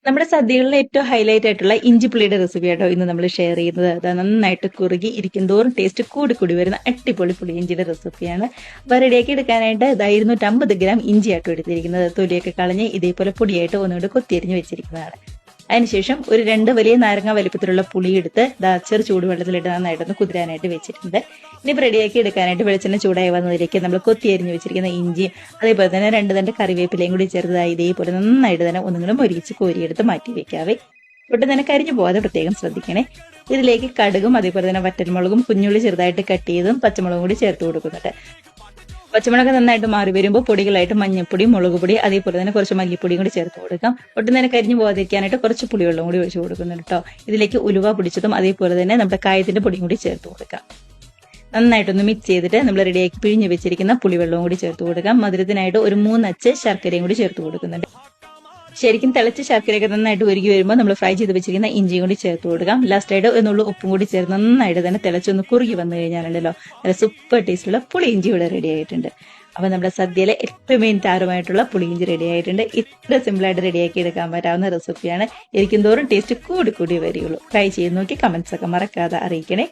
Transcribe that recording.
നമ്മുടെ സദ്യകളിലെ ഏറ്റവും ഹൈലൈറ്റ് ആയിട്ടുള്ള ഇഞ്ചിപ്പുളിയുടെ റെസിപ്പി ആട്ടോ ഇന്ന് നമ്മൾ ഷെയർ ചെയ്യുന്നത്. അത് നന്നായിട്ട് കുറുകി ഇരിക്കും തോറും ടേസ്റ്റ് കൂടി കൂടി വരുന്ന അടിപൊളി പുളിയിഞ്ചിയുടെ റെസിപ്പിയാണ്. അപ്പോൾ റെഡിയാക്കി എടുക്കാനായിട്ട് 250 ഗ്രാം ഇഞ്ചിയാട്ടോ എടുത്തിരിക്കുന്നത്. തൊലിയൊക്കെ കളഞ്ഞ് ഇതേപോലെ പൊടിയായിട്ട് ഒന്നുകൊണ്ട് കൊത്തിയരിഞ്ഞ് വെച്ചിരിക്കുന്നതാണ്. അതിനുശേഷം ഒരു 2 വലിയ നാരങ്ങ വലിപ്പത്തിലുള്ള പുളി എടുത്ത് ചെറു ചൂടുവെള്ളത്തിലിട്ട് നന്നായിട്ടൊന്ന് കുതിരാനായിട്ട് വെച്ചിട്ടുണ്ട്. ഇനി റെഡിയാക്കി എടുക്കാനായിട്ട് വെളിച്ചെണ്ണ ചൂടായി വന്നതിലേക്ക് നമ്മൾ കൊത്തിയരിഞ്ഞ് വെച്ചിരിക്കുന്ന ഇഞ്ചി, അതേപോലെ തന്നെ 2 തണ്ട് കറിവേപ്പിലയും കൂടി ചെറുതായി ഇതേപോലെ നന്നായിട്ട് തന്നെ ഒന്നുകൂടെ മൊരിച്ച് കോരിയെടുത്ത് മാറ്റി വെക്കാവേ. ഒട്ടും തന്നെ കരിഞ്ഞു പോകാതെ പ്രത്യേകം ശ്രദ്ധിക്കണേ. ഇതിലേക്ക് കടുകും അതേപോലെ തന്നെ വറ്റൽമുളകും കുഞ്ഞുള്ളി ചെറുതായിട്ട് കട്ട് ചെയ്തും പച്ചമുളകും കൂടി ചേർത്ത് കൊടുക്കുന്നുണ്ട്. പച്ചമുളക് നന്നായിട്ട് മാറി വരുമ്പോൾ പൊടികളായിട്ട് മഞ്ഞൾപ്പൊടി, മുളക് പൊടി, അതേപോലെ തന്നെ കുറച്ച് മല്ലിപ്പൊടിയും കൂടി ചേർത്ത് കൊടുക്കാം. ഒട്ടും തന്നെ കരിഞ്ഞു പോകാതിരിക്കാനായിട്ട് കുറച്ച് പുളിവെള്ളം കൂടി ഒഴിച്ച് കൊടുക്കുന്നുണ്ട് കേട്ടോ. ഇതിലേക്ക് ഉലുവ പൊടിച്ചതും അതേപോലെ തന്നെ നമ്മുടെ കായത്തിന്റെ പൊടിയും കൂടി ചേർത്ത് കൊടുക്കാം. നന്നായിട്ടൊന്ന് മിക്സ് ചെയ്തിട്ട് നമ്മൾ റെഡിയാക്കി പിഴിഞ്ഞ് വെച്ചിരിക്കുന്ന പുളിവെള്ളവും കൂടി ചേർത്ത് കൊടുക്കാം. മധുരത്തിനായിട്ട് ഒരു 3 അച്ച് ശർക്കരയും കൂടി ചേർത്ത് കൊടുക്കുന്നുണ്ട്. ശരിക്കും തിളച്ച് ശർക്കരയൊക്കെ നന്നായിട്ട് ഒരുക്കി വരുമ്പോൾ നമ്മൾ ഫ്രൈ ചെയ്ത് വെച്ചിരിക്കുന്ന ഇഞ്ചിയും കൂടി ചേർത്ത് കൊടുക്കാം. ലാസ്റ്റായിട്ട് ഒന്നുള്ള ഉപ്പും കൂടി ചേർത്ത് നന്നായിട്ട് തന്നെ തിളച്ചൊന്ന് കുറുകി വന്നു കഴിഞ്ഞാലുണ്ടല്ലോ നല്ല സൂപ്പർ ടേസ്റ്റുള്ള പുളിയിഞ്ചി ഇവിടെ റെഡി ആയിട്ടുണ്ട്. അപ്പൊ നമ്മുടെ സദ്യയിലെ ഏറ്റവും മെയിൻ താരമായിട്ടുള്ള പുളിയിഞ്ചി റെഡി ആയിട്ടുണ്ട്. ഇത്ര സിമ്പിളായിട്ട് റെഡിയാക്കി എടുക്കാൻ പറ്റാവുന്ന റെസിപ്പിയാണ്. ഇരിക്കും തോറും ടേസ്റ്റ് കൂടി കൂടി വരികയുള്ളൂ. ട്രൈ ചെയ്ത് നോക്കി കമന്റ്സ് ഒക്കെ മറക്കാതെ അറിയിക്കണേ.